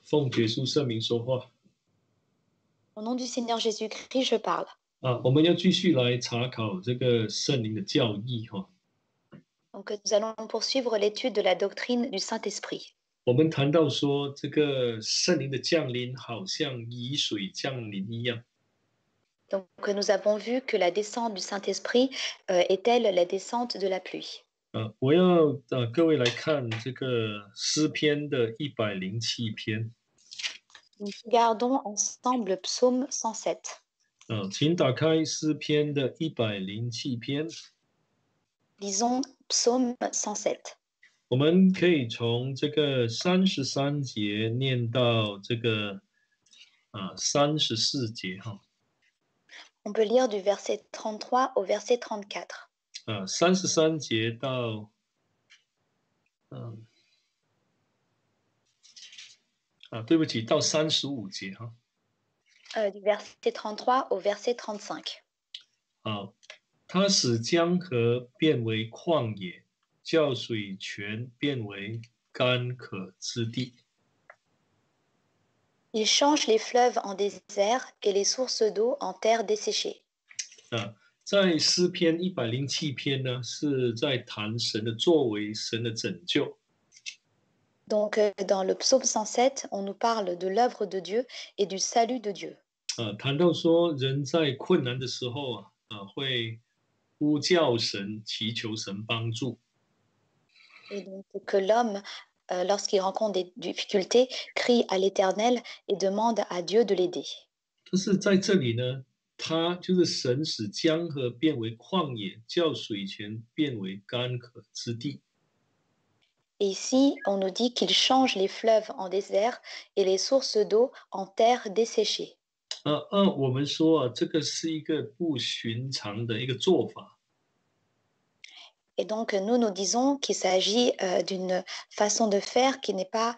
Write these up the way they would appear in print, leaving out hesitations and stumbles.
奉耶稣圣名说话 Au nom du Seigneur Jésus-Christ, je parle. 我们要继续来查考这个圣灵的教义哈。Donc, nous allons poursuivre l'étude de la doctrine du Saint-Esprit. 我们谈到说，这个圣灵的降临好像雨水降临一样。Donc, nous avons vu que la descente du Saint-Esprit est telle la descente de la pluie. 我要各位来看这个诗篇的107篇。Nous regardons ensemble Psaume 107. 请打开诗篇的107篇。Lisons Psaume 107. 我们可以从这个33节念到这个34节哈。On peut lire du verset 33 au verset 34. 33节到对不起，到35节哈。Du verset 33 au verset 35. 好，他使江河变为旷野，叫水泉变为干渴之地。Il change les fleuves en désert et les sources d'eau en terre desséchée. 在诗篇107篇呢，是在谈神的作为，神的拯救。Donc, dans le psaume 107, on nous parle de l'œuvre de Dieu et du salut de Dieu. 谈到说人在困难的时候会呼叫神，祈求神帮助。Et donc, que l'homme, lorsqu'il rencontre des difficultés, crie à l'Éternel et demande à Dieu de l'aider. 但是在这里呢，他就是神使江河变为旷野，叫水泉变为干渴之地。Et ici, on nous dit qu'il change les fleuves en désert et les sources d'eau en terre desséchée. 我们说这个是一个不寻常的一个做法。Et donc, nous disons qu'il s'agit d'une façon de faire qui n'est pas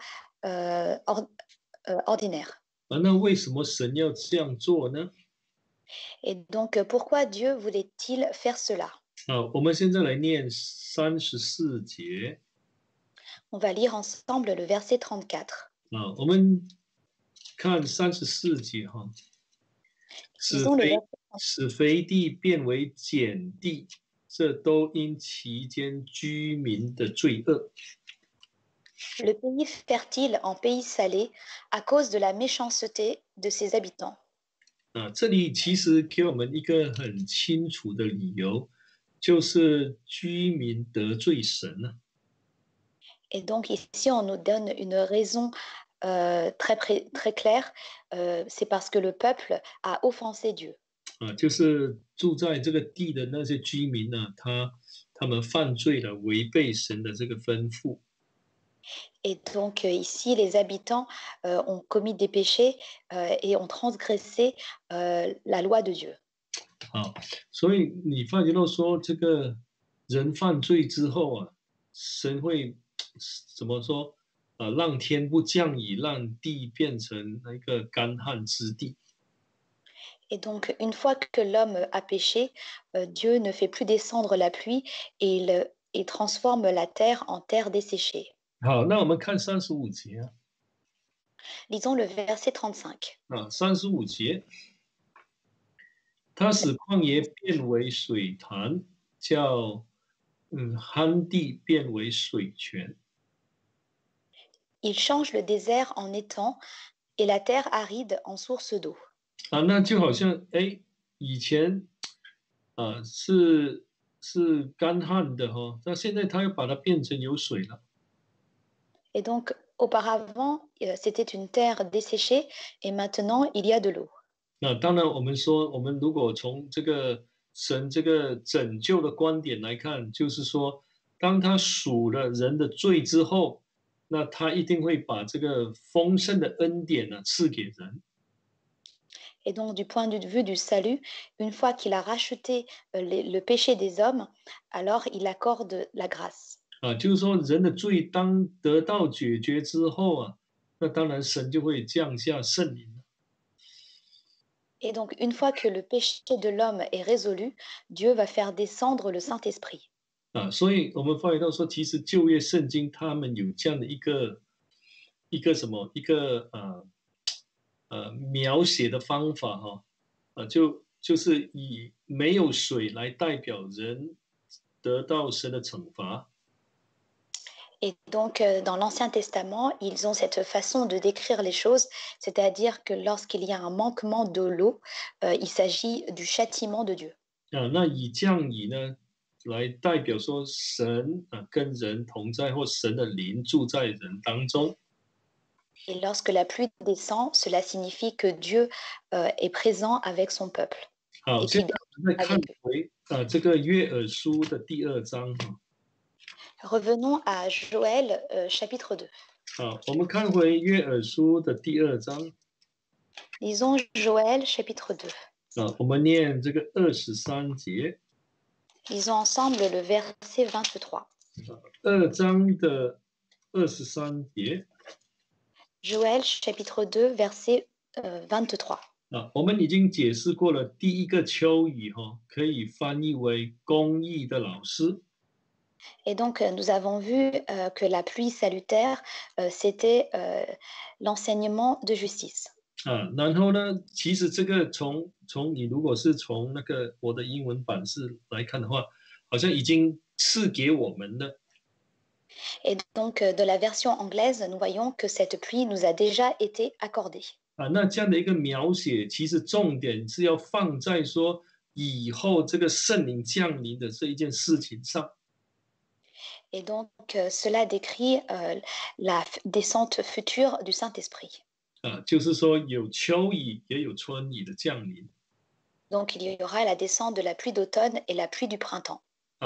ordinaire. 那为什么神要这样做呢？ Et donc, pourquoi Dieu voulait-il faire cela? 我们现在来念34节。On va lire ensemble le verset 34. 我们看34节哈，使肥地变为碱地，这都因其间居民的罪恶。Le pays fertile en pays salé à cause de la méchanceté de ses habitants. 这里其实给我们一个很清楚的理由，就是居民得罪神了。Et donc ici, on nous donne une raison très claire, c'est parce que le peuple a offensé Dieu. 就是住在这个地的那些居民呢，他们犯罪了，违背神的这个吩咐。Et donc ici, les habitants ont commis des péchés et ont transgressé la loi de Dieu. 所以你发觉到说，这个人犯罪之后神会怎么说？让天不降雨，让地变成一个干旱之地。Et donc, une fois que l'homme a péché, Dieu ne fait plus descendre la pluie et il transforme la terre en terre desséchée. 好，那我们看35节Lisons le verset 35. 35节，他使旷野变为水潭，叫旱地变为水泉。Il change le désert en étang et la terre aride en source d'eau. 那就好像以前是干旱的哈，那现在他又把它变成有水了。Et donc, auparavant, c'était une terre desséchée et maintenant, il y a de l'eau. 那当然，我们说，我们如果从这个神这个拯救的观点来看，就是说，当他赎了人的罪之后，那他一定会把这个丰盛的恩典赐给人。Et donc, du point de vue du salut, une fois qu'il a racheté le péché des hommes, alors il accorde la grâce. 就是说，人的罪当得到解决之后那当然神就会降下圣灵。Et donc, une fois que le péché de l'homme est résolu, Dieu va faire descendre le Saint-Esprit. 所以我们发觉到说，其实旧约圣经他们有这样的一个一个什么一个描写的方法哈，就是以没有水来代表人得到神的惩罚。Et donc, dans l'Ancien Testament, ils ont cette façon de décrire les choses, c'est-à-dire que lorsqu'il y a un manquement de l'eau, il s'agit du châtiment de Dieu. 那以降雨呢，来代表说神跟人同在，或神的灵住在人当中。Et lorsque la pluie descend, cela signifie que Dieu est présent avec son peuple 好，et 现在 qu'il est 我们再看 avec eux. 回这个约珥书的第2章哈。Revenons à Joël chapitre 2. 好，我们看回约珥书的第2章 Lisons Joël chapitre 2. 我们念这个23节。Lisons ensemble le verset 23. 2章的23节。Joël chapitre 2, verset 23. 我们已经解释过了，第一个秋雨可以翻译为公义的老师。Et donc, nous avons vu que la pluie salutaire, c'était l'enseignement de justice. 然后呢，其实这个从你如果是从那个我的英文版式来看的话，好像已经赐给我们了。Et donc, de la version anglaise, nous voyons que cette pluie nous a déjà été accordée. 那这样的一个描写，其实重点是要放在说以后这个圣灵降临的这一件事情上。Et donc, cela décrit la descente future du Saint-Esprit. 就是说有秋雨也有春雨的降临。Donc, il y aura la descente de la pluie d'automne et la pluie du printemps.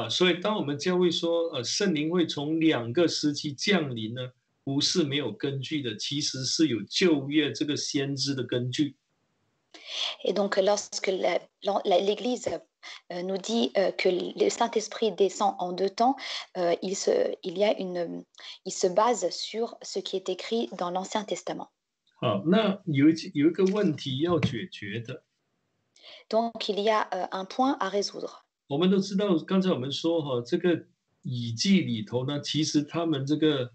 所以当我们教会说圣灵会从2个时期降临呢，不是没有根据的，其实是有旧约这个先知的根据。Et donc, lorsque l'Église nous dit que le Saint-Esprit descend en 2 temps, il se base sur ce qui est écrit dans l'Ancien Testament. 好，那有一个问题要解决的。Donc, il y a un point à résoudre. 我们都知道，刚才我们说这个以记里头呢，其实他们这个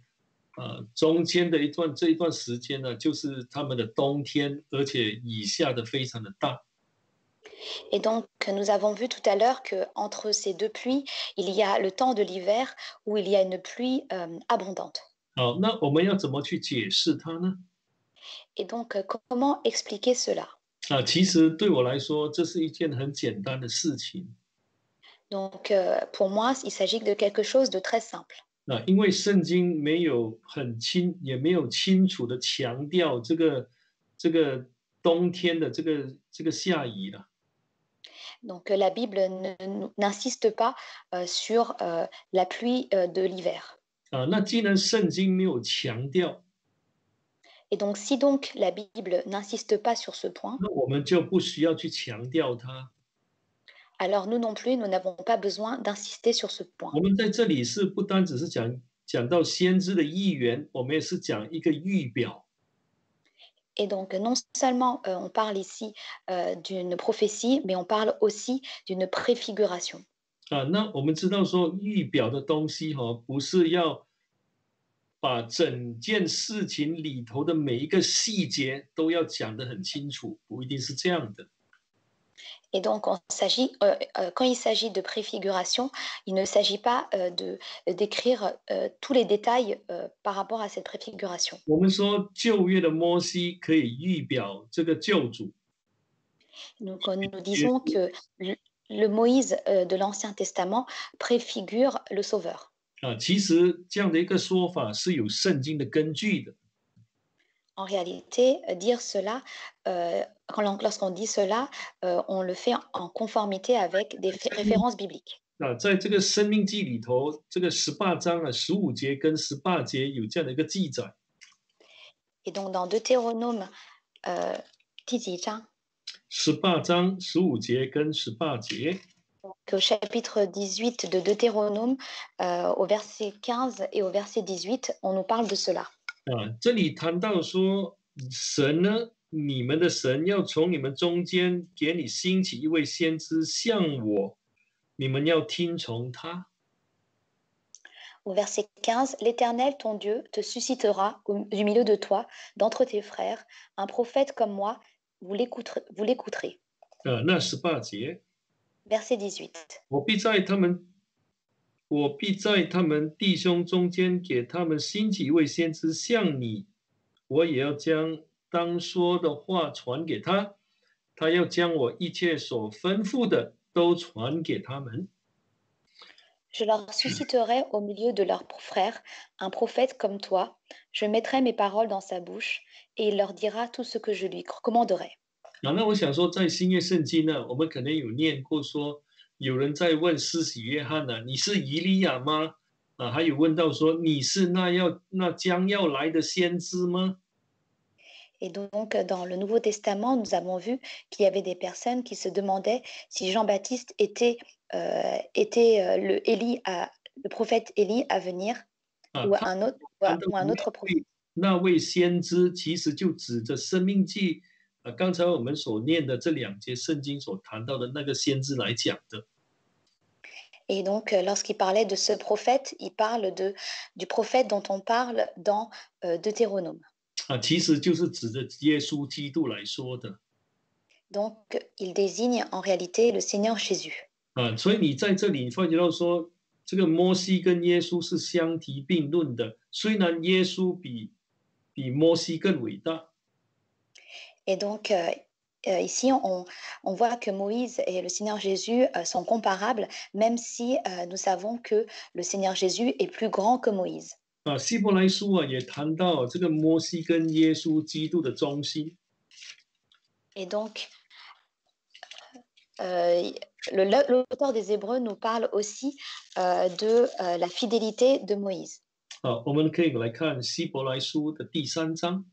中间的这一段时间呢，就是他们的冬天，而且雨下的非常的大。Et donc, nous avons vu tout à l'heure qu'entre ces 2 pluies, il y a le temps de l'hiver où il y a une pluie abondante. 好，那我们要怎么去解释它呢？ Et donc, comment expliquer cela? 其实对我来说，这是一件很简单的事情。Donc, pour moi, il s'agit de quelque chose de très simple. 因为圣经没有也没有清楚的强调这个冬天的这个下雨了。Donc, la Bible n'insiste pas sur la pluie de l'hiver. 那既然圣经没有强调， Et donc, si donc la Bible n'insiste pas sur ce point, 那我们就不需要去强调它。 alors nous non plus, nous n'avons pas besoin d'insister sur ce point. 我们在这里是不单只是讲到先知的预言，我们也是讲一个预表。 Et donc, non seulement on parle ici d'une prophétie, mais on parle aussi d'une préfiguration. 那我们知道说预表的东西不是要把整件事情里头的每一个细节都要讲得很清楚，不一定是这样的。 Et donc, quand il s'agit de préfiguration, il ne s'agit pas d'écrire tous les détails par rapport à cette préfiguration. 我们说旧约的摩西可以预表这个救主， Donc, nous disons que le Moïse de l'Ancien Testament préfigure le Sauveur. 其实这样的一个说法是有圣经的根据的。 En réalité, dire cela, lorsqu'on dit cela, on le fait en conformité avec des références bibliques. 在这个申命记里头，这个18章15节跟18节有这样的一个记载。 Et donc, dans Deutéronome 第几章18章15节跟18节。 Au chapitre 18 de Deutéronome, au verset 15 et au verset 18, on nous parle de cela. 这里谈到说，神呢，你们的神要从你们中间给你兴起一位先知，像我，你们要听从他。Au verset 15, l'Éternel, ton Dieu, te suscitera du milieu de toi, d'entre tes frères, un prophète comme moi, vous l'écouterez. 那18节，Verset 18. 我必在他们弟兄中间给他们兴起一位先知，像你，我也要将当说的话传给他，他要将我一切所吩咐的都传给他们。Je leur susciterai au milieu de leurs frères un prophète comme toi. Je mettrai mes paroles dans sa bouche et il leur dira tout ce que je lui commanderai. 那我想说，在新约圣经呢，我们可能有念过说，有人在问施洗约翰呢，你是以利亚吗？还有问到说，你是那将要来的先知吗？ Et donc, dans le Nouveau Testament, nous avons vu qu'il y avait des personnes qui se demandaient si Jean-Baptiste était le prophète Élie à venir ou 他 un autre, 谈到 ou un autre prophète. 那位先知，其实就指着《生命记》刚才我们所念的这两节圣经所谈到的那个先知来讲的。 Et donc, lorsqu'il parlait de ce prophète, il parle du prophète dont on parle dans Deutéronome. 其实就是指着耶稣基督来说的。 Donc, il désigne en réalité le Seigneur Jésus. 所以你在这里发觉到说，这个摩西跟耶稣是相提并论的，虽然耶稣比摩西更伟大。 Et donc, ici, on voit que Moïse et le Seigneur Jésus sont comparables, même si nous savons que le Seigneur Jésus est plus grand que Moïse. 希伯来书也谈到这个摩西跟耶稣基督的中心。 Et donc, l'auteur des Hébreux nous parle aussi de la fidélité de Moïse. 我们可以来看希伯来书的第3章。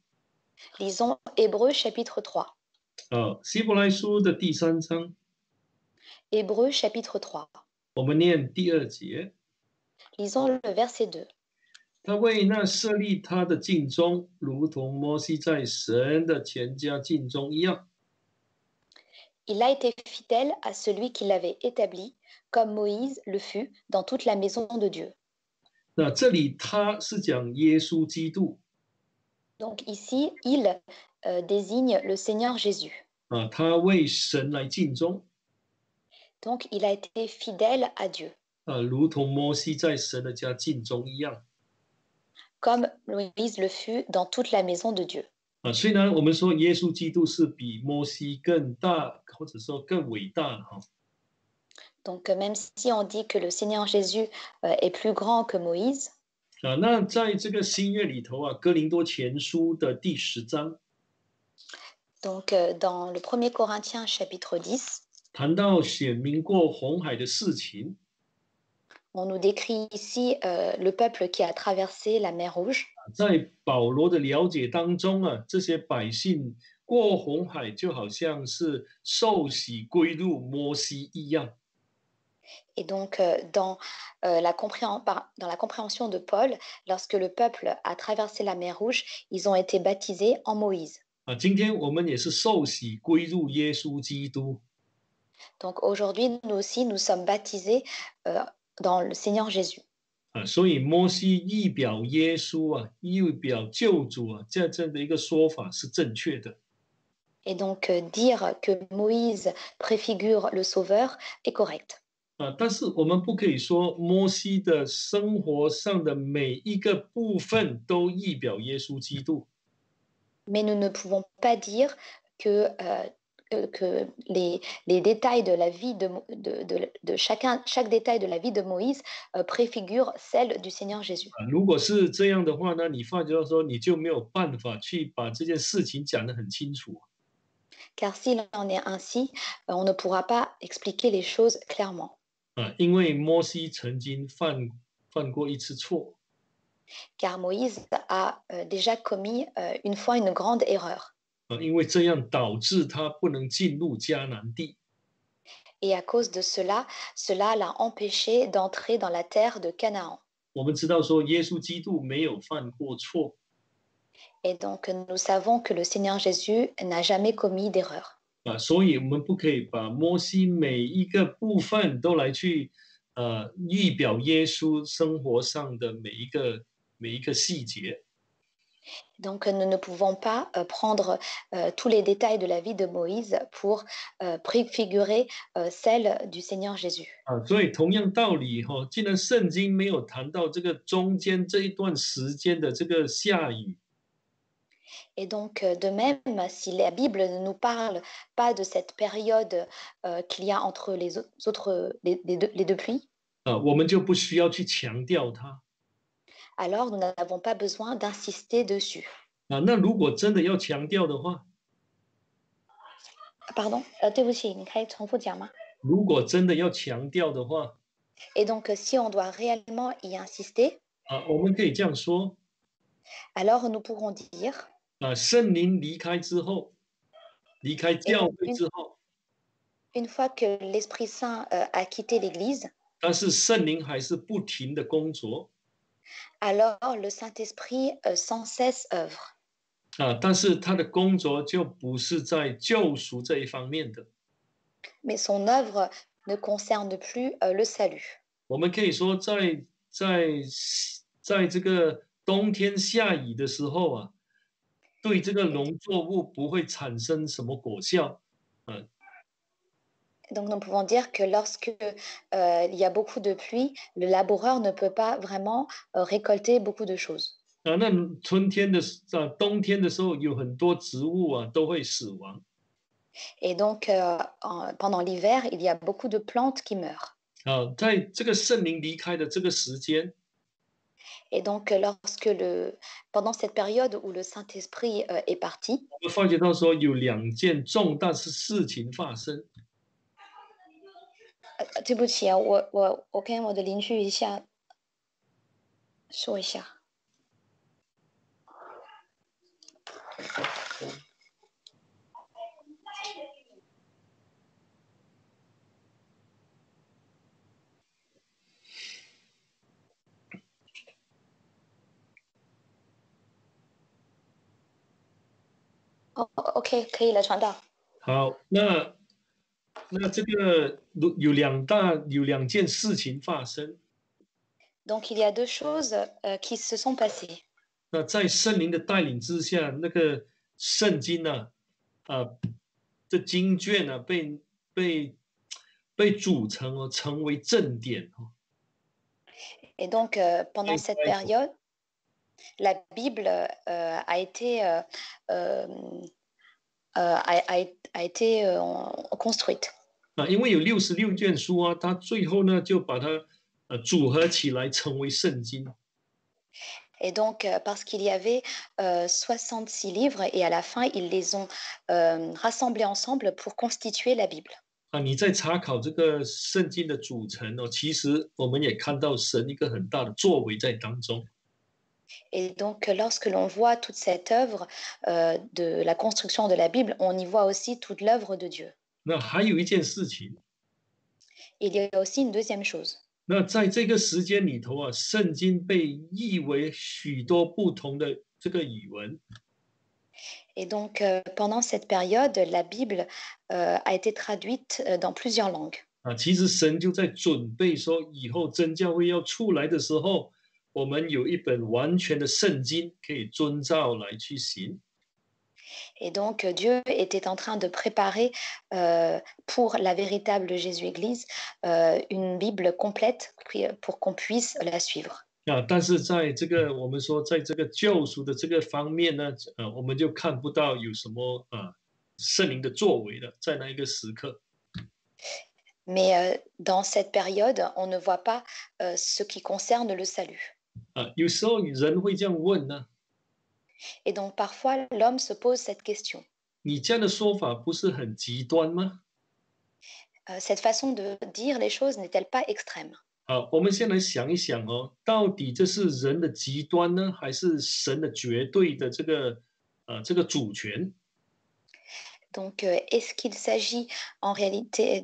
Lisons Hébreux chapitre 3. 希伯来书的第3章， Hébreux chapitre 3. 我们念第2节。 Lisons le verset 2. 他为那设立他的尽忠，如同摩西在神的全家尽忠一样。 Il a été fidèle à celui qui l'avait établi, comme Moïse le fut dans toute la maison de Dieu. 那这里他是讲耶稣基督。 Donc ici, il désigne le Seigneur Jésus. 他为神来尽忠。 Donc il a été fidèle à Dieu, 如同摩西在神的家尽忠一样。 comme Moïse le fut dans toute la maison de Dieu. 虽然我们说耶稣基督是比摩西更大，或者说更伟大哈。 Donc même si on dit que le Seigneur Jésus est plus grand que Moïse, 那在这个新约里头哥林多前书的第10章， donc dans le 1er Corinthiens chapitre 10, 谈到显明过红海的事情。 on nous décrit ici le peuple qui a traversé la mer Rouge. 在保罗的了解当中这些百姓过红海就好像是受洗归入摩西一样。 Et donc, dans la compréhension de Paul, lorsque le peuple a traversé la mer Rouge, ils ont été baptisés en Moïse. 今天我们也是受洗归入耶稣基督。 Donc aujourd'hui, nous aussi, nous sommes baptisés dans le Seigneur Jésus. 所以摩西预表耶稣预表救主这样的一个说法是正确的。 Et donc, dire que Moïse préfigure le Sauveur est correct. 但是我们不可以说摩西的生活上的每一个部分都预表耶稣基督。 Mais nous ne pouvons pas dire que les détails de la vie de chaque détail de la vie de Moïse préfigure celle du Seigneur Jésus. 如果是这样的话呢，你发觉到说你就没有办法去把这件事情讲得很清楚。 Car s'il en est ainsi, on ne pourra pas expliquer les choses clairement. 因为摩西曾经犯过一次错。 Car Moïse a déjà commis une fois une grande erreur. 因为这样导致他不能进入迦南地。 Et à cause de cela, cela l'a empêché d'entrer dans la terre de Canaan. 我们知道说耶稣基督没有犯过错。 Et donc nous savons que le Seigneur Jésus n'a jamais commis d'erreur. 所以我们不可以把摩西每一个部分都来去预表耶稣生活上的每一个细节。Donc, nous ne pouvons pas prendre tous les détails de la vie de Moïse pour préfigurer celle du Seigneur Jésus. 所以同样道理哈，既然圣经没有谈到这个中间这一段时间的这个下雨，Et donc, de même, si la Bible ne nous parle pas de cette période qu'il y a entre les deux pluies, 我们就不需要去强调它。alors nous n'avons pas besoin d'insister dessus. 那如果真的要强调的话，Pardon, 对不起，你可以重复讲吗？如果真的要强调的话， Et donc, si on doit réellement y insister, 我们可以这样说，alors nous pourrons dire, 圣灵离开之后，离开 et 教会之后， une fois que l'Esprit Saint a quitté l'Église, 但是圣灵还是不停的工作。alors le Saint-Esprit sans cesse œuvre. 但是他的工作就不是在救赎这一方面的。Mais son œuvre ne concerne plus le salut. 我们可以说在这个冬天下雨的时候对这个农作物不会产生什么果效。Donc nous pouvons dire que lorsque il y a beaucoup de pluie, le laboureur ne peut pas vraiment récolter beaucoup de choses. 那冬天的时候，有很多植物都会死亡。Et donc pendant l'hiver, il y a beaucoup de plantes qui meurent. 在这个圣灵离开的这个时间， Et donc pendant cette période où le Saint-Esprit est parti, 我们发觉到说有两件重大的事情发生。对不起啊，我跟我的邻居说一下。OK， 可以了，传道。好，那这个有两件事情发生。Donc il y a deux choses qui se sont passées. 那在圣灵的带领之下，那个圣经这经卷被组成成为正典。 Et donc pendant cette période, la Bible a été construite. 因为有66卷书他最后呢就把它组合起来成为圣经。Et donc, parce qu'il y avait 66 livres et à la fin, ils les ont rassemblés ensemble pour constituer la Bible. 你在查考这个圣经的组成其实我们也看到神一个很大的作为在当中。Et donc, lorsque l'on voit toute cette œuvre de la construction de la Bible, on y voit aussi toute l'œuvre de Dieu. 那还有一件事情， Il y a aussi une deuxième chose. 那在这个时间里头圣经被译为许多不同的这个语文。Et donc, pendant cette période, la Bible a été traduite dans plusieurs langues. 其实神就在准备说，以后真教会要出来的时候，我们有一本完全的圣经可以遵照来去行。Et donc, Dieu était en train de préparer pour la véritable Jésus-Église une Bible complète pour qu'on puisse la suivre. 但是在这个我们说，在这个救赎的这个方面呢，我们就看不到有什么圣灵的作为了，在那一个时刻。Mais dans cette période, on ne voit pas ce qui concerne le salut. 有时候人会这样问呢。Et donc parfois, l'homme se pose cette question. 你这样的说法不是很极端吗？ Cette façon de dire les choses n'est-elle pas extrême? 我们先来想一想到底这是人的极端呢，还是神的绝对的这个主权？ Donc, est-ce qu'il s'agit en réalité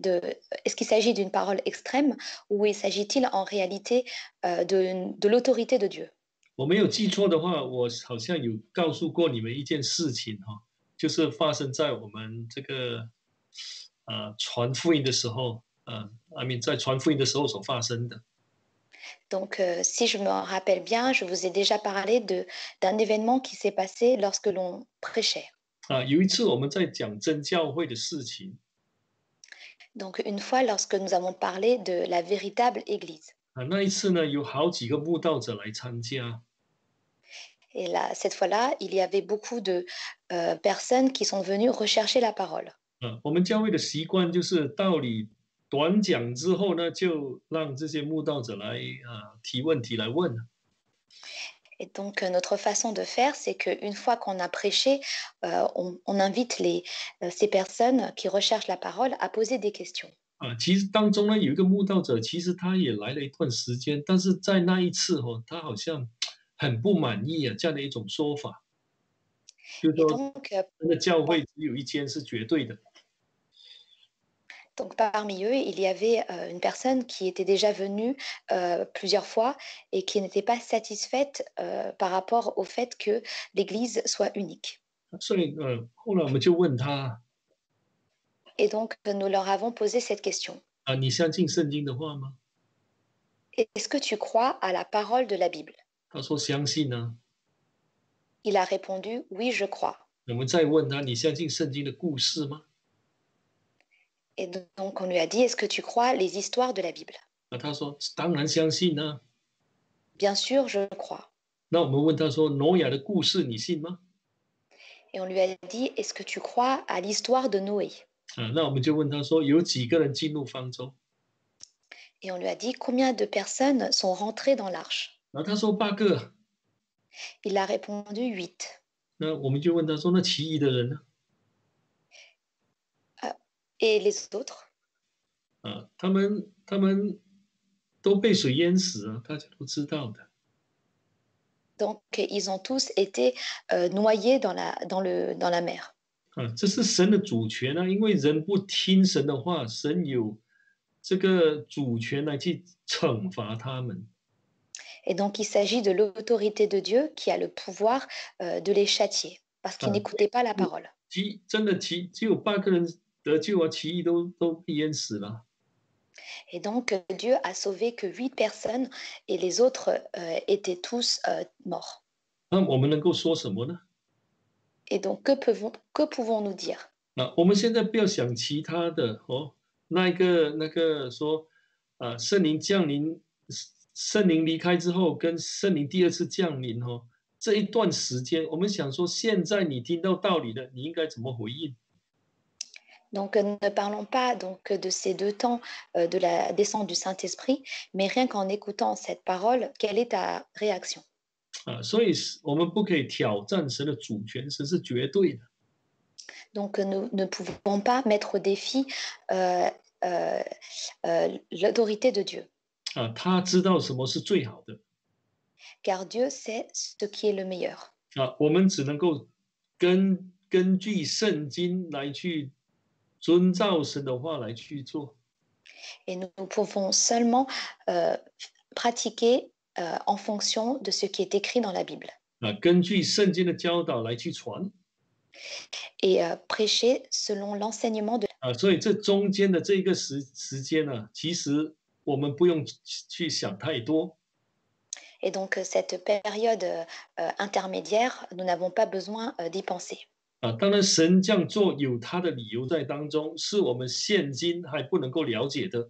est-ce qu'il s'agit d'une parole extrême ou s'agit-il en réalité de l'autorité de Dieu? 我没有记错的话，我好像有告诉过你们一件事情就是发生在我们这个传福音的时候。I mean 在传福音的时候所发生的。Donc, si je me rappelle bien, je vous ai déjà parlé d'un événement qui s'est passé lorsque l'on prêchait. 有一次我们在讲真教会的事情 Donc, une fois, lorsque nous avons parlé de la véritable Église. 那一次呢，有好几个慕道者来参加 Et là, cette fois-là, il y avait beaucoup de personnes qui sont venues rechercher la parole. 我们教会的习惯就是道理短讲之后呢，就让这些慕道者来提问题来问。Et donc, notre façon de faire, c'est qu'une fois qu'on a prêché, on invite ces personnes qui recherchent la parole à poser des questions. 其实当中呢有一个慕道者，其实他也来了一段时间，但是在那一次他好像很不满意这样的一种说法，就是 Et 说 donc, 那个教会只有一间是绝对的。Donc, parmi eux, il y avait une personne qui était déjà venue plusieurs fois et qui n'était pas satisfaite par rapport au fait que l'Église soit unique. 所以后来我们就问他 Et donc, nous leur avons posé cette question. 你相信圣经的话吗？ Est-ce que tu crois à la parole de la Bible? 他说相信呢。Il a répondu, oui, je crois. 我们再问他，你相信圣经的故事吗？ Et donc, on lui a dit, est-ce que tu crois les histoires de la Bible? 他说当然相信呢。Bien sûr, je crois. 那我们问他说挪亚的故事你信吗？ Et on lui a dit, est-ce que tu crois à l'histoire de Noé? 那我们就问他说有几个人进入方舟？ Et on lui a dit, combien de personnes sont rentrées dans l'arche? 然后他说8个。Il a répondu 8. 那我们就问他说那其余的人呢？ Et les autres? 他们都被水淹死啊，大家都知道的。 Donc, ils ont tous été noyés dans la mer. 这是神的主权因为人不听神的话，神有这个主权来去惩罚他们。 Et donc, il s'agit de l'autorité de Dieu qui a le pouvoir de les châtier parce qu'ils n'écoutaient pas la parole. 真的只有8个人得救啊，其余都被淹死了。 Et donc, Dieu a sauvé que 8 personnes et les autres étaient tous morts. 那我们能够说什么呢？ Et donc, que pouvons-nous dire? 我们现在不要想其他的那个说圣灵降临，圣灵离开之后跟圣灵第二次降临这一段时间，我们想说现在你听到道理了，你应该怎么回应？ Donc, ne parlons pas donc de ces 2 temps de la descente du Saint-Esprit, mais rien qu'en écoutant cette parole, quelle est ta réaction? 所以我们不可以挑战神的主权，神是绝对的。 Donc, nous ne pouvons pas mettre au défi l'autorité de Dieu, 他知道什么是最好的 car Dieu sait ce qui est le meilleur. 我们只能够根据圣经来去遵照神的话来去做。 Et nous pouvons seulement pratiquer en fonction de ce qui est écrit dans la Bible 根据圣经的教导来去传 et prêcher selon l'enseignement de 所以这中间的这个时间呢，其实我们不用去想太多。 Et donc, cette période intermédiaire, nous n'avons pas besoin d'y penser. 当然神这样做有他的理由在当中，是我们现今还不能够了解的。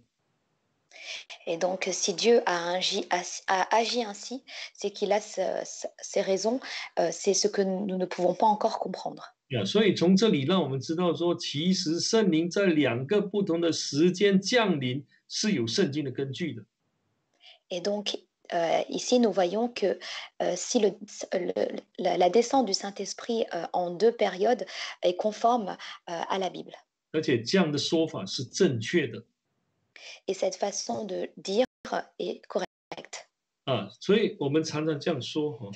Et donc, si Dieu a agi ainsi, c'est qu'il a ses raisons, c'est ce que nous ne pouvons pas encore comprendre. 所以从这里让我们知道说，其实圣灵在2个不同的时间降临是有圣经的根据的。 Et donc, ici, nous voyons que si la descente du Saint-Esprit en 2 périodes est conforme à la Bible. 而且这样的说法是正确的 Et cette façon de dire est correcte. 所以我们常常这样说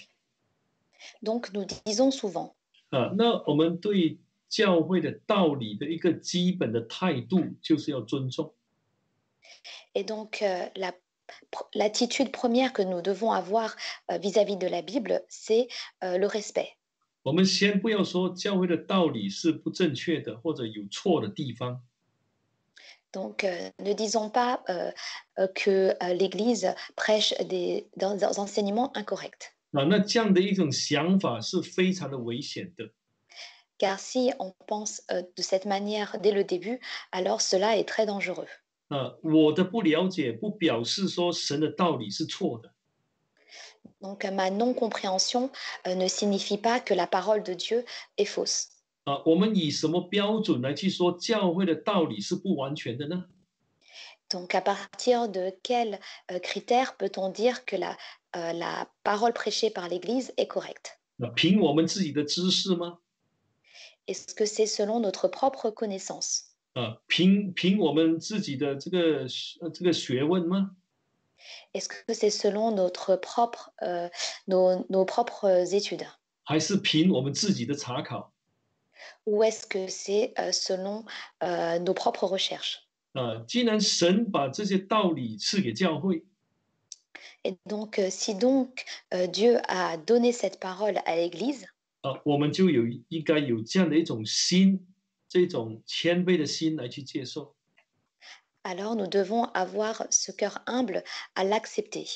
Donc, nous disons souvent. 那我们对教会的道理的一个基本的态度就是要尊重。 Et donc, l'attitude première que nous devons avoir vis-à-vis de la Bible, c'est le respect. 我们先不要说教会的道理是不正确的或者有错的地方 Donc, ne disons pas que l'Église prêche des enseignements incorrects. 那这样的一种想法是非常的危险的。Car si on pense de cette manière dès le début, alors cela est très dangereux. 我的不了解不表示说神的道理是错的。Donc, ma non-compréhension ne signifie pas que la parole de Dieu est fausse. 我们以什么标准来去说教会的道理是不完全的呢？Donc, à partir de quels critères peut-on dire que la parole prêchée par l'Église est correcte? 凭我们自己的知识吗？Est-ce que c'est selon notre propre connaissance? 凭我们自己的这个学问吗？Est-ce que c'est selon nos propres études? 还是凭我们自己的查考？Ou est-ce que c'est selon nos propres recherches? 既然神把这些道理赐给教会，Et donc, si donc Dieu a donné cette parole à l'Église, 我们就应该有这样的一种心，这种谦卑的心来去接受。alors nous devons avoir ce cœur humble à l'accepter.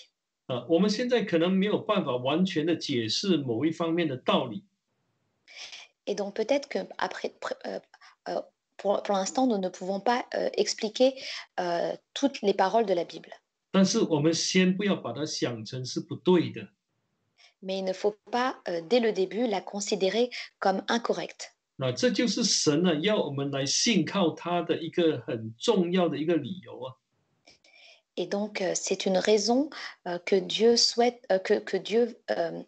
我们现在可能没有办法完全的解释某一方面的道理，Et donc peut-être que euh, pour l'instant, nous ne pouvons pas expliquer toutes les paroles de la Bible. 但是我们先不要把它想成是不对的。Mais il ne faut pas, dès le début, la considérer comme incorrecte. 这就是神呢要我们来信靠他的一个很重要的一个理由啊。Et donc, c'est une raison que Dieu souhaite, que Dieu, euh,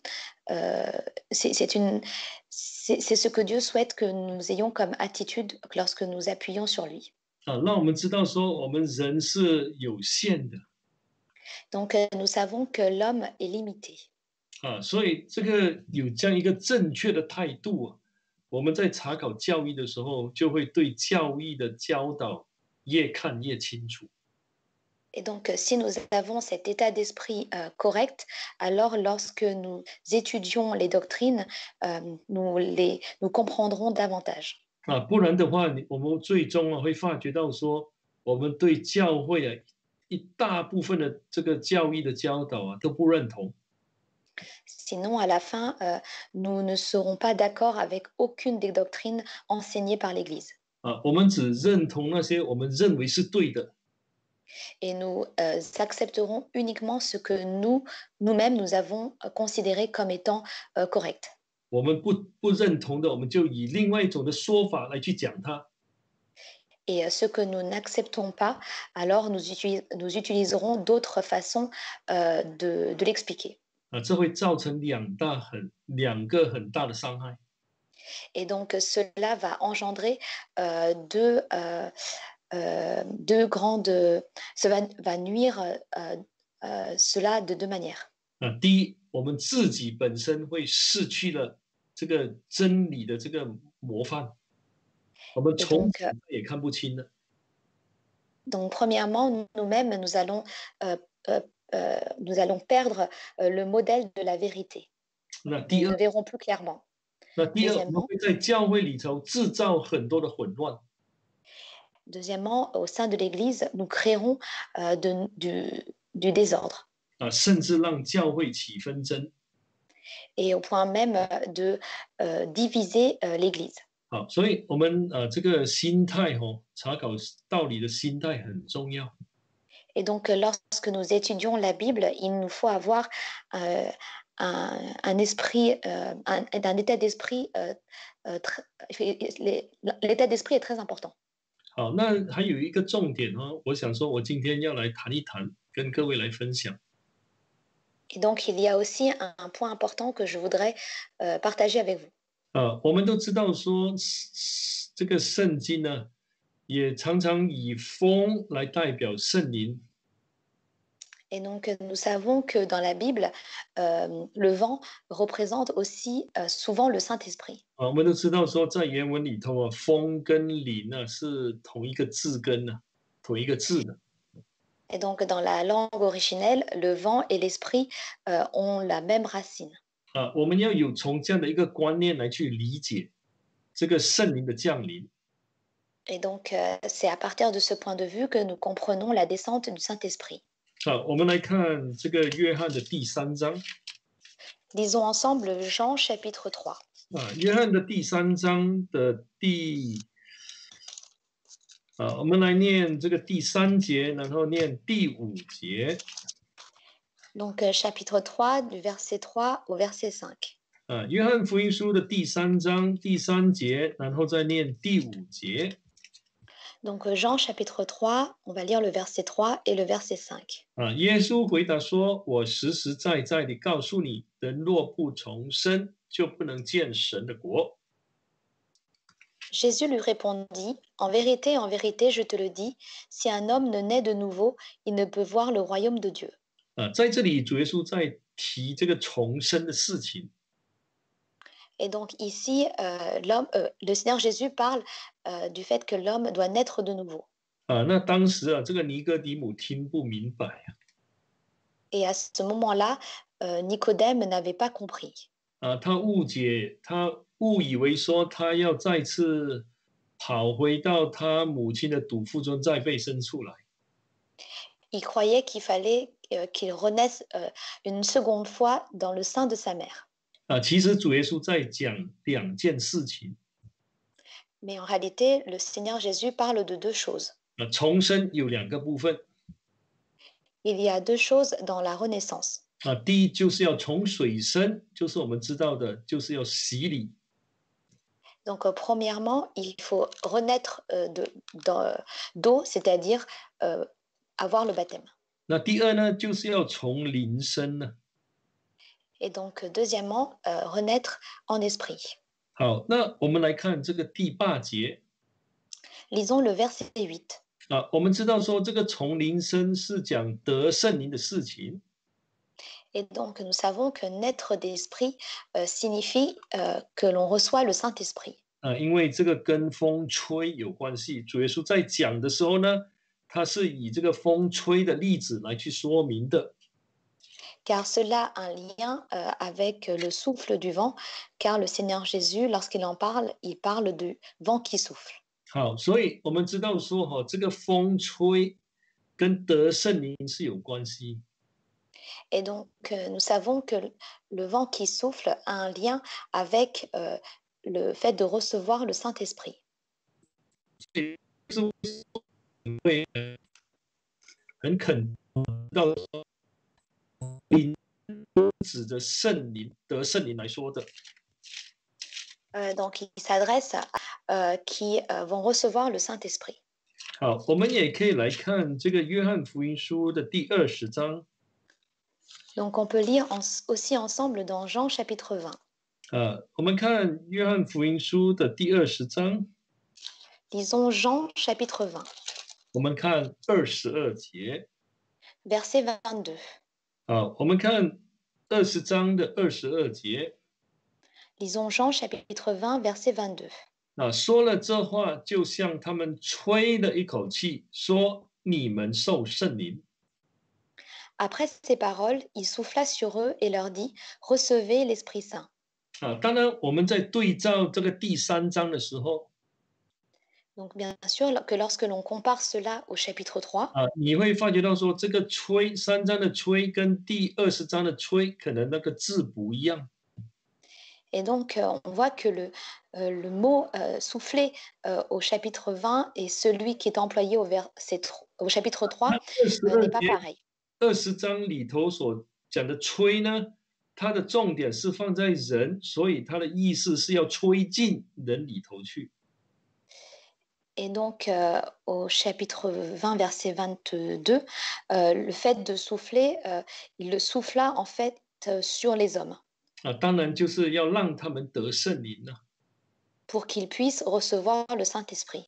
c'est c'est une, c'est ce que Dieu souhaite que nous ayons comme attitude lorsque nous appuyons sur lui. 让我们知道说我们人是有限的。Donc, nous savons que l'homme est limité. 所以这个有这样一个正确的态度我们在查考教义的时候，就会对教义的教导越看越清楚。Et donc, si nous avons cet état d'esprit correct, alors lorsque nous étudions les doctrines, nous comprendrons davantage. 不然的话，我们最终会发觉到说，我们对教会一大部分的这个教义的教导都不认同。Sinon, à la fin, nous ne serons pas d'accord avec aucune des doctrines enseignées par l'Église. 我们只认同那些我们认为是对的。Et nous accepterons uniquement ce que nous-mêmes, nous avons considéré comme étant correct. 我们不认同的，我们就以另外一种的说法来去讲它。Et ce que nous n'acceptons pas, alors nous utiliserons d'autres façons de l'expliquer. 这会造成两个很大的伤害。Et donc, cela va engendrer deux grandes... Ça va nuire cela de deux manières. 第一，我们自己本身会失去了这个真理的这个模范，我们 Et 从 donc, 此也看不清了。premièrement, nous-mêmes, euh, euh, nous allons perdre le modèle de la vérité. 那 Nous 第二，ne verrons plus clairement. 我们会在教会里头制造很多的混乱。Deuxièmement, au sein de l'Église, nous créerons du désordre. 甚至让教会起纷争。Et au point même de diviser l'Église. 所以我们这个心态查考道理的心态很重要。Et donc, lorsque nous étudions la Bible, il nous faut avoir un esprit, un état d'esprit. L'état d'esprit est très important. 好，那还有一个重点我想说，我今天要来谈一谈，跟各位来分享。Et donc, il y a aussi un point important que je voudrais partager avec vous. 我们都知道说，这个圣经呢，也常常以风来代表圣灵。Et donc, nous savons que dans la Bible, le vent représente aussi souvent le Saint-Esprit. 我们都知道说，在原文里头风跟灵是同一个字根同一个字的。Et donc, dans la langue originelle, le vent et l'esprit ont la même racine. 我们要有从这样的一个观念来去理解这个圣灵的降临。Et donc, c'est à partir de ce point de vue que nous comprenons la descente du Saint-Esprit. 好，我们来看这个约翰的第三章 Lisons ensemble Jean chapitre 3. 约翰的第三章的我们来念这个第三节，然后念第五节。Donc, chapitre 3, du verset 3 au verset 5. 约翰福音书的第三章第三节，然后再念第五节。Donc, Jean chapitre 3, on va lire le verset 3 et le verset 5. 耶稣回答说：“我实实在在地告诉你，人若不重生，就不能见神的国。” Jésus lui répondit, en vérité, je te le dis, si un homme ne naît de nouveau, il ne peut voir le royaume de Dieu. 在这里主耶稣在提这个重生的事情。Et donc ici, le Seigneur Jésus parle du fait que l'homme doit naître de nouveau. 那当时这个尼哥底母听不明白 Et à ce moment-là, Nicodème n'avait pas compris. 他误以为说他要再次跑回到他母亲的肚腹中再被生出来。Il croyait qu'il fallait qu'il renaisse une seconde fois dans le sein de sa mère. 其实主耶稣在讲两件事情。Mais en réalité, le Seigneur Jésus parle de deux choses. 重生有两个部分。Il y a deux choses dans la renaissance. 第一就是要从水生，就是我们知道的，就是要洗礼。Donc, premièrement, il faut renaître d'eau, c'est-à-dire avoir le baptême. 那第二呢，就是要从灵生呢。Et donc, deuxièmement, renaître en esprit. 好，那我们来看这个第八节。Lisons le verset 8. 我们知道说这个从灵生是讲得圣灵的事情。Et donc, nous savons que naître d'esprit signifie que l'on reçoit le Saint-Esprit. 因为这个跟风吹有关系，主耶稣在讲的时候呢，他是以这个风吹的例子来去说明的。Car cela a un lien avec le souffle du vent, car le Seigneur Jésus, lorsqu'il en parle, il parle du vent qui souffle. 好，所以我们知道说这个风吹跟得圣灵是有关系。Et donc, nous savons que le vent qui souffle a un lien avec le fait de recevoir le Saint-Esprit. 会很肯到灵指着圣灵得圣灵来说的。Donc, il s'adresse à qui vont recevoir le Saint-Esprit. 好，我们也可以来看这个约翰福音书的第20章。Donc, on peut lire aussi ensemble dans Jean chapitre 20. 我们看约翰福音书的第20章。Lisons Jean chapitre 20. 我们看22节。Verset 22. 我们看20章的22节。Lisons Jean chapitre 20, verset 22. 说了这话，就像他们吹了一口气，说：“你们受圣灵。” Après ces paroles, il souffla sur eux et leur dit, recevez l'Esprit Saint. 当然，我们在对照这个第3章的时候， Donc, bien sûr que lorsque l'on compare cela au chapitre 3, 你会发觉到说，这个吹3章的吹跟第20章的吹，可能那个字不一样。 et donc on voit que le mot souffler au chapitre 20 et celui qui est employé au chapitre 3 n'est pas pareil. 20章里头所讲的吹呢，它的重点是放在人，所以它的意思是要吹进人里头去。 Et donc, au chapitre 20, verset 22, le fait de souffler, il le souffla en fait sur les hommes. 当然就是要让他们得圣灵了。 Pour qu'ils puissent recevoir le Saint-Esprit.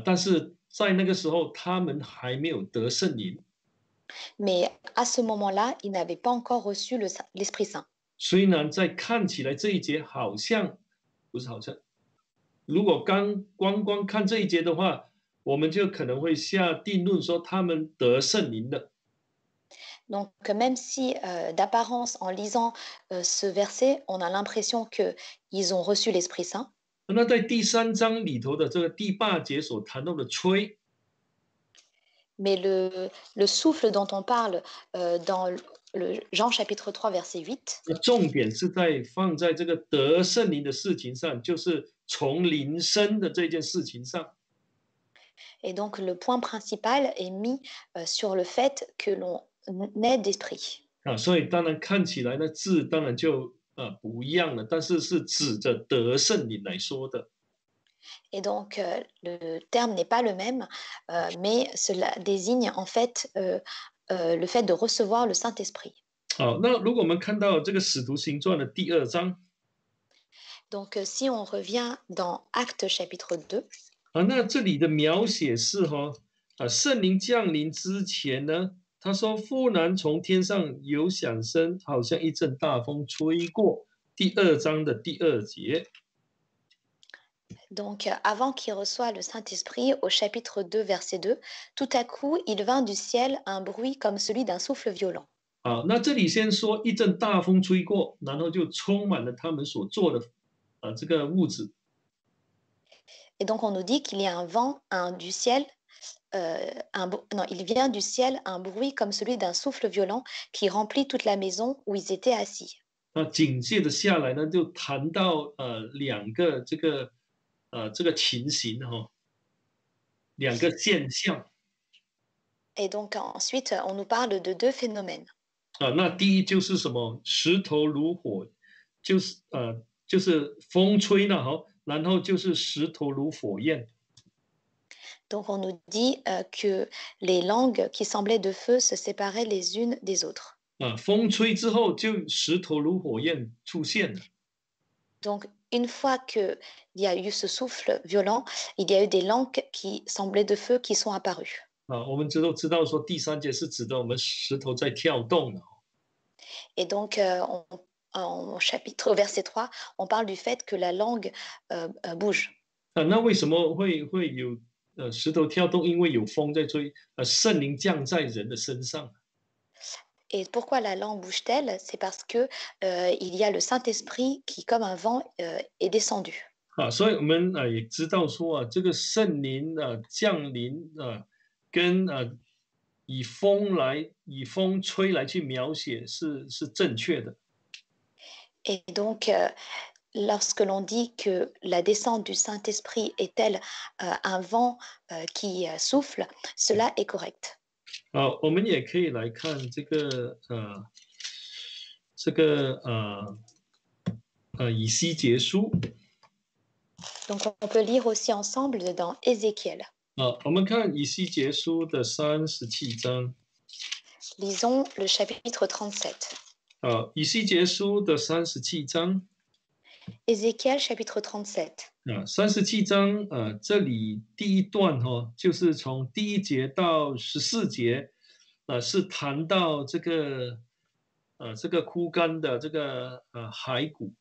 但是在那个时候，他们还没有得圣灵。 Mais à ce moment-là, ils n'avaient pas encore reçu l'Esprit Saint. 虽然在看起来这一节好像不是好像，如果光看这一节的话，我们就可能会下定论说他们得圣灵了。 Donc, même si d'apparence, en lisant ce verset, on a l'impression qu'ils ont reçu l'Esprit Saint. 那在第3章里头的这个第8节所谈到的吹， Mais le souffle dont on parle dans le Jean chapitre 3, verset 8, 那重点是放在这个得圣灵的事情上，就是从灵生的这件事情上。 et donc le point principal est mis sur le fait que l'on naît d'esprit. 所以当然看起来呢，字当然就不一样了，但是是指着得圣灵来说的。 Et donc le terme n'est pas le même, mais cela désigne en fait le fait de recevoir le Saint-Esprit. 好，那如果我们看到这个使徒行传的第2章， Donc si on revient dans Actes chapitre 2, 那这里的描写是圣灵降临之前呢，他说忽然从天上有响声，好像一阵大风吹过。第2章的第2节。 donc avant qu'il reçoive le Saint-Esprit, au chapitre 2, verset 2, tout à coup il vint du ciel un bruit comme celui d'un souffle violent. 好，那这里先说一阵大风吹过，然后就充满了他们所做的这个屋子。 Et donc on nous dit qu'il y a un vent du ciel, non, il vient du ciel un bruit comme celui d'un souffle violent qui remplit toute la maison où ils étaient assis. 那紧接着下来呢，就谈到2个这个情形2个现象。 Et donc ensuite on nous parle de deux phénomènes. 那第一就是什么？石头如火，就是风吹了然后就是石头如火焰。 Donc on nous dit que les langues qui semblaient de feu se séparaient les unes des autres. 风吹之后就石头如火焰出现了。 Donc une fois qu'il y a eu ce souffle violent, il y a eu des langues qui semblaient de feu qui sont apparues. 我们知道说第3节是指的我们石头在跳动的。 Et donc en chapitre verset 3, on parle du fait que la langue bouge. 那为什么会有石头跳动？因为有风在吹，圣灵降在人的身上。 Et pourquoi la langue bouge-t-elle? C'est parce que il y a le Saint-Esprit qui, comme un vent, est descendu. 所以我们也知道说这个圣灵降临跟以风吹来去描写是正确的。 Et donc, lorsque l'on dit que la descente du Saint-Esprit est telle un vent qui souffle, cela est correct. 我们也可以来看这个以西结书。 Donc, on peut lire aussi ensemble dans Ézéchiel. 我们看以西结书的37章。 Lisons le chapitre 37. 以西结书的37章。 Ézéchiel chapitre 37. 37章这里第1段就是从第1节到14节，是谈到这个枯干的这个骸骨。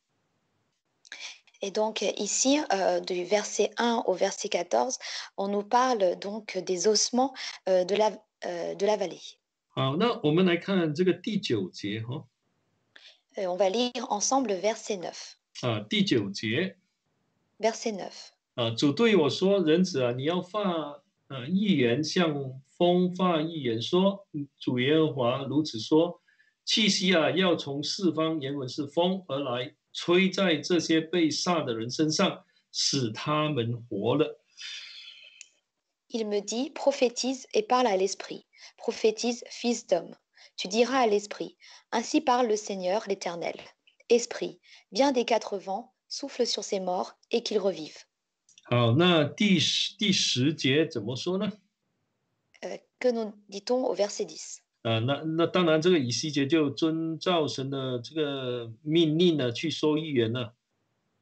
Et donc ici, du verset 1 au verset 14, on nous parle donc des ossements de la vallée. 好，那我们来看这个第9节On va lire ensemble le verset 9. 第9节。 Verset 9. 主对我说：“人子啊，你要发预言，向风发预言，说主耶和华如此说：气息啊，要从四方，原文是风而来，吹在这些被杀的人身上，使他们活了。” Il me dit, prophétise et parle à l'esprit. Prophétise, fils d'homme. Tu diras à l'esprit, ainsi parle le Seigneur l'Éternel. Esprit, viens des 4 vents, souffle sur ces morts et qu'ils revivent. 好，那第10节怎么说呢？ Que nous dit-on au verset 10? 那当然，这个以西结就遵照神的这个命令呢，去说预言了。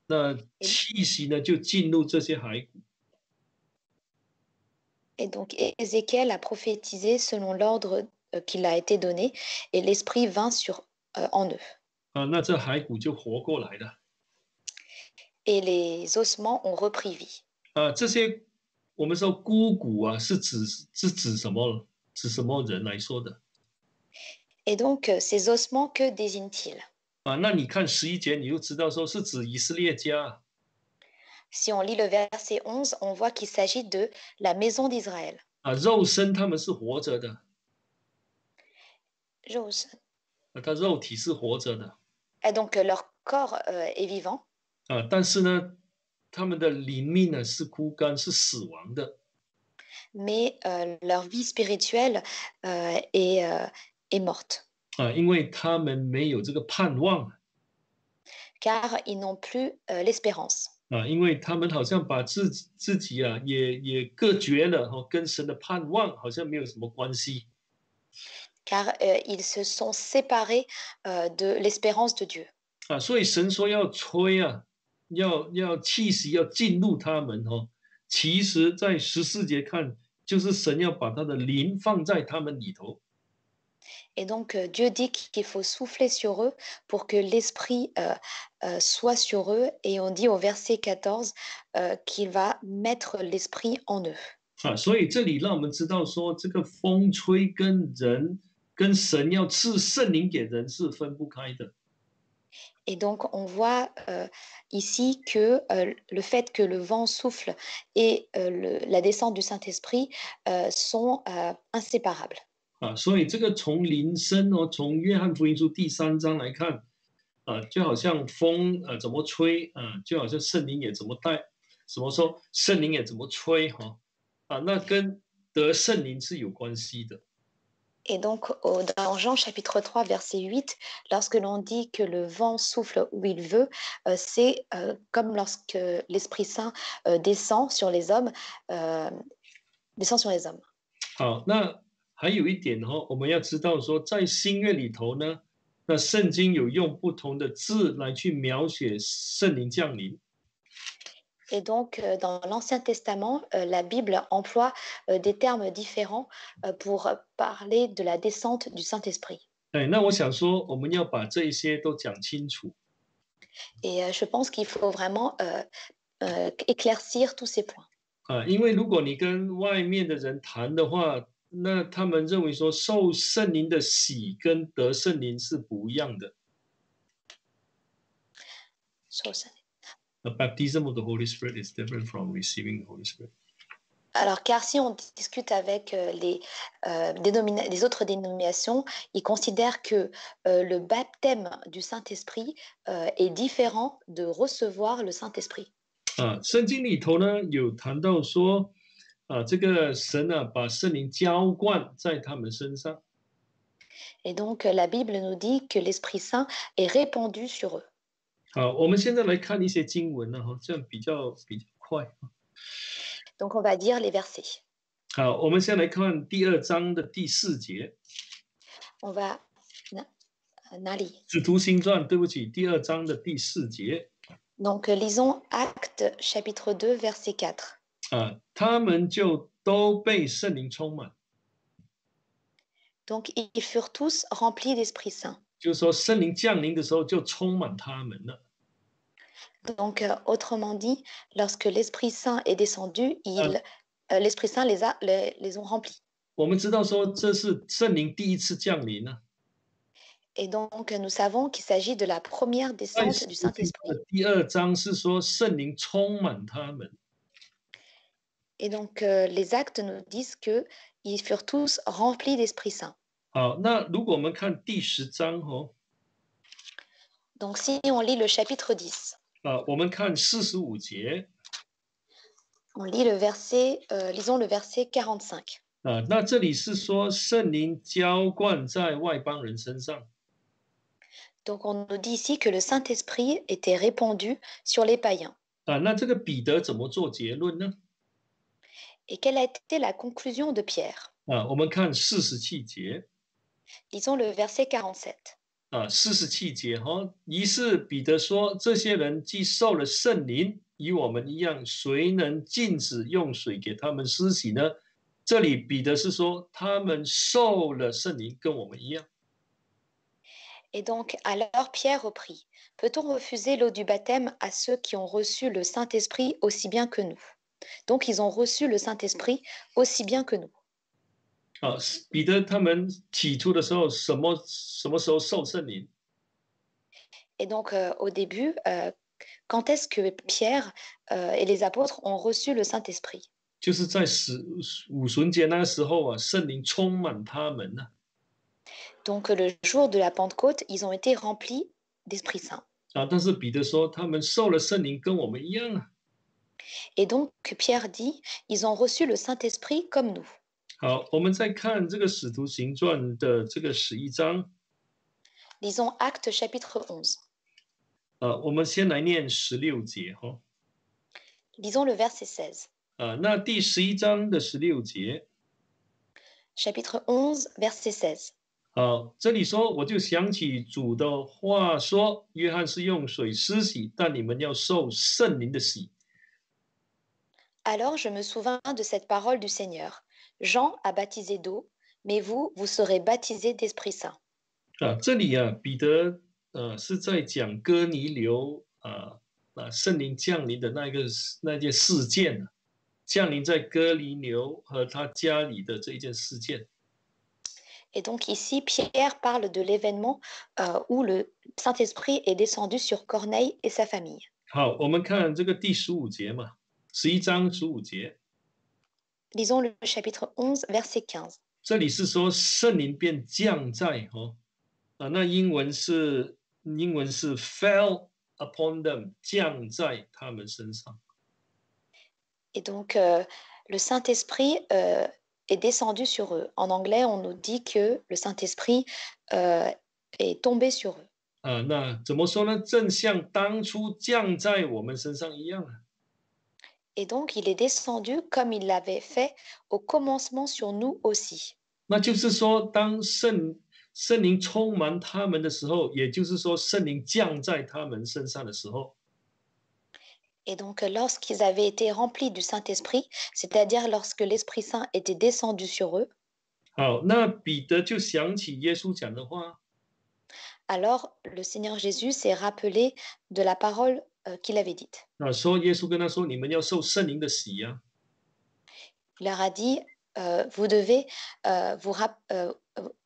那气息呢，就进入这些骸骨。 Et donc Ézéchiel a prophétisé selon l'ordre qui l'a été donné, et l'esprit vint en eux. 那这骸骨就活过来了。 Et les ossements ont repris vie. 这些我们说枯骨啊，是指什么？指什么人来说的？ Et donc ces ossements, que désignent-ils? 那你看11节，你就知道说是指以色列家。Si on lit le verset 11, on voit qu'il s'agit de la maison d'Israël. 肉身他们是活着的，他肉体是活着的， Et donc leur corps est vivant, 但是呢，他们的灵命呢是枯干，是死亡的。 mais leur vie spirituelle est morte, 因为他们没有这个盼望 car ils n'ont plus l'espérance. 因为他们好像把自己也隔绝了跟神的盼望好像没有什么关系 Car ils se sont séparés de l'espérance de Dieu. 所以神说要吹要气息要进入他们其实在14节看就是神要把他的灵放在他们里头 Et donc Dieu dit qu'il faut souffler sur eux pour que l'esprit soit sur eux. Et on dit au verset 14 qu'il va mettre l'esprit en eux. 所以这里让我们知道说这个风吹跟神要赐圣灵给人是分不开的 Et donc, on voit ici que le fait que le vent souffle et la descente du Saint-Esprit sont inséparables. 所以这个从灵声从约翰福音书第3章来看就好像风怎么吹就好像圣灵也怎么带，什么说圣灵也怎么吹那跟得圣灵是有关系的。 Et donc, dans Jean chapitre 3, verset 8, lorsque l'on dit que le vent souffle où il veut, c'est comme lorsque l'Esprit Saint descend sur les hommes. 好，那还有一点我们要知道说，在新约里头呢，那圣经有用不同的字来去描写圣灵降临。 Et donc, dans l'Ancien Testament, la Bible emploie des termes différents pour parler de la descente du Saint-Esprit. 那我想说，我们要把这一些都讲清楚。 Et je pense qu'il faut vraiment éclaircir tous ces points. 因为如果你跟外面的人谈的话，那他们认为说受圣灵的洗跟得圣灵是不一样的。 The baptism of the Holy Spirit is different from receiving the Holy Spirit. Alors, car si on discute avec les autres dénominations, ils considèrent que le baptême du Saint-Esprit est différent de recevoir le Saint-Esprit. 圣经里头呢有谈到说这个神把圣灵浇灌在他们身上。 Et donc, la Bible nous dit que l'Esprit Saint est répandu sur eux. 我们现在来看一些经文这样比较快。 Donc, on va dire les versets. 我们先来看第2章的第4节。 On va...使徒行传，对不起，第2章的第4节。 Donc, lisons Actes chapitre 2, verset 4. 他们就都被圣灵充满。 Donc, ils furent tous remplis d'Esprit Saint. 就是说，圣灵降临的时候就充满他们了。 Donc, autrement dit, lorsque l'Esprit Saint est descendu, l'Esprit Saint les ont remplis. 我们知道说，这是圣灵第一次降临呢。 Et donc, nous savons qu'il s'agit de la première descente du Saint-Esprit. 第2章是说圣灵充满他们。 Et donc, les actes nous disent qu'ils furent tous remplis d'Esprit Saint. 好，那如果我们看第10章Donc, si on lit le chapitre 10, 我们看45节。 on lit lisons le verset 45. 那这里是说圣灵浇灌在外邦人身上。 Donc, on nous dit ici que le Saint-Esprit était répandu sur les païens. 那这个彼得怎么做结论呢？ Et quelle a été la conclusion de Pierre? 我们看47节。 Lisons le verset 47. 47节于是彼得说：“这些人既受了圣灵，与我们一样，谁能禁止用水给他们施洗呢？”这里彼得是说他们受了圣灵，跟我们一样。 Et donc, alors Pierre reprit, peut-on refuser l'eau du baptême à ceux qui ont reçu le Saint-Esprit aussi bien que nous? Donc, ils ont reçu le Saint-Esprit aussi bien que nous. 彼得他们起初的时候，什么时候受圣灵？ Et donc, au début, Quand est-ce que Pierre et les apôtres ont reçu le Saint-Esprit? 就是在五旬节那个时候啊，圣灵充满他们呢、Donc le jour de la Pentecôte, ils ont été remplis d'Esprit Saint. 但是彼得说他们受了圣灵跟我们一样啊。Et donc Pierre dit, ils ont reçu le Saint-Esprit comme nous. 好，我们再看这个使徒行传的这个11章，Lisons Actes chapitre 11. 我们先来念16节哈。Lisons le verset 16. 那第11章的16节，Chapitre 11, verset 16. 好，这里说我就想起主的话说，约翰是用水施洗，但你们要受圣灵的洗。Alors je me souvins de cette parole du Seigneur. Jean a baptisé d'eau, mais vous, vous serez baptisés d'Esprit Saint. 这里啊，彼得是在讲哥尼流圣灵降临的那件事件啊，降临在哥尼流和他家里的这一件事件。Et donc ici, Pierre parle de l'événement où le Saint-Esprit est descendu sur Corneille et sa famille. 好，我们看这个第15节嘛，11章15节， Lisons le chapitre 11, verset 15. 这里是说圣灵便降在那英文是fell upon them， 降在他们身上。 Et donc le Saint-Esprit est descendu sur eux. En anglais, on nous dit que le Saint-Esprit est tombé sur eux. 那怎么说呢？正像当初降在我们身上一样啊。 Et donc, il est descendu comme il l'avait fait au commencement sur nous aussi. 那就是说，当圣灵充满他们的时候，也就是说，圣灵降在他们身上的时候， Et donc, lorsqu'ils avaient été remplis du Saint-Esprit, c'est-à-dire lorsque l'Esprit Saint était descendu sur eux, 好，那彼得就想起耶稣讲的话， alors le Seigneur Jésus s'est rappelé de la parole qu'il avait dite. 说耶稣跟他说：“你们要受圣灵的洗呀、 Il leur a dit, vous devez,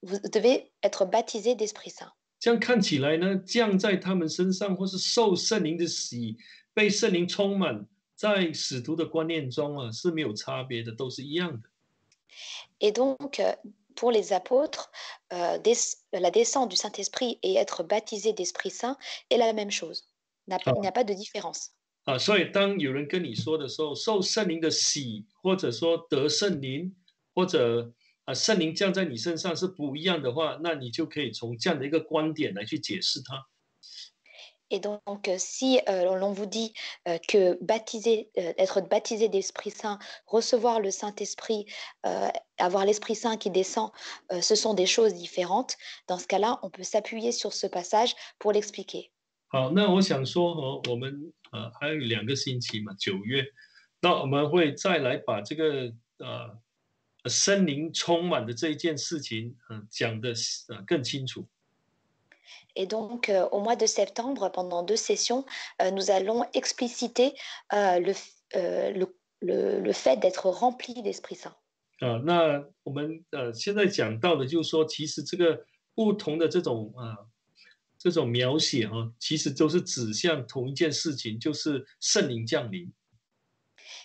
vous devez être baptisés d'Esprit Saint. 这样看起来呢，降在他们身上，或是受圣灵的洗，被圣灵充满，在使徒的观念中啊是没有差别的，都是一样的。 Et donc, pour les apôtres, la descente du Saint-Esprit et être baptisé d'Esprit Saint est la même chose. Il n'y a pas de différence. 所以当有人跟你说的时候，受圣灵的洗，或者说得圣灵，或者圣灵降在你身上是不一样的话，那你就可以从这样的一个观点来去解释它。 Et donc, si l'on vous dit que être baptisé d'Esprit Saint, recevoir le Saint-Esprit, avoir l'Esprit Saint qui descend, ce sont des choses différentes, dans ce cas-là, on peut s'appuyer sur ce passage pour l'expliquer. 好，那我想说我们还有2个星期嘛，9月，那我们会再来把这个圣灵充满的这一件事情，讲的更清楚。 Et donc, au mois de septembre, pendant 2 sessions, nous allons expliciter le fait d'être rempli d'Esprit Saint. 那我们现在讲到的，就是说，其实这个不同的这种描写其实都是指向同一件事情，就是圣灵降临。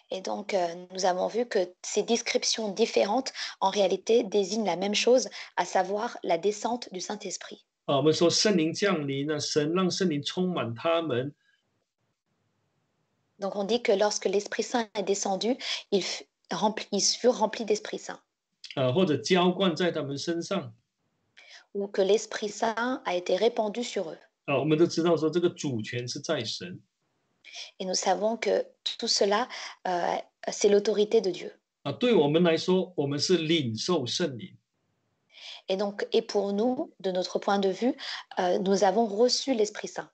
Et donc, nous avons vu que ces descriptions différentes, en réalité, désignent la même chose, à savoir la descente du Saint-Esprit. 我们说圣灵降临呢，神让圣灵充满他们。 Donc, on dit que lorsque l'Esprit Saint est descendu, ils furent remplis d'Esprit Saint. 或者浇灌在他们身上。 Ou que l'Esprit Saint a été répandu sur eux. 我们都知道说这个主权是在神。 Et nous savons que tout cela, c'est l'autorité de Dieu. 对我们来说，我们是领受圣灵。 Et donc, et pour nous, de notre point de vue, nous avons reçu l'Esprit Saint.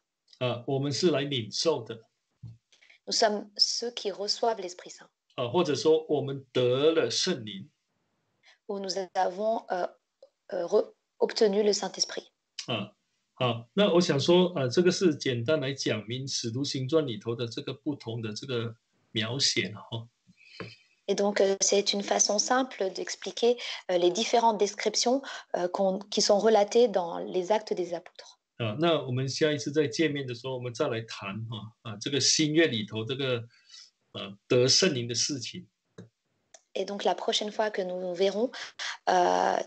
我们是来领受的。 Nous sommes ceux qui reçoivent l'Esprit Saint. 或者说我们得了圣灵。 Où nous avons obtenu le Saint-Esprit. 好，那我想说，这个是简单来讲明《使徒行传》里头的这个不同的这个描写哈。 Et donc, c'est une façon simple d'expliquer les différentes descriptions qui sont relatées dans les actes des apôtres. 那我们下一次再见面的时候，我们再来谈这个新月里头这个得圣灵的事情。Et donc la prochaine fois que nous nous verrons,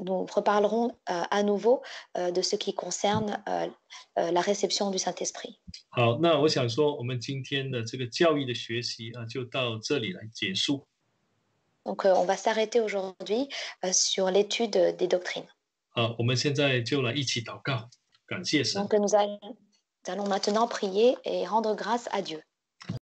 nous reparlerons à nouveau de ce qui concerne la réception du Saint-Esprit. 好，那我想说，我们今天的这个教育的学习就到这里来结束。Donc on va s'arrêter aujourd'hui sur l'étude des doctrines. 好，我们现在就来一起祷告，感谢神。Donc nous allons maintenant prier et rendre grâce à Dieu.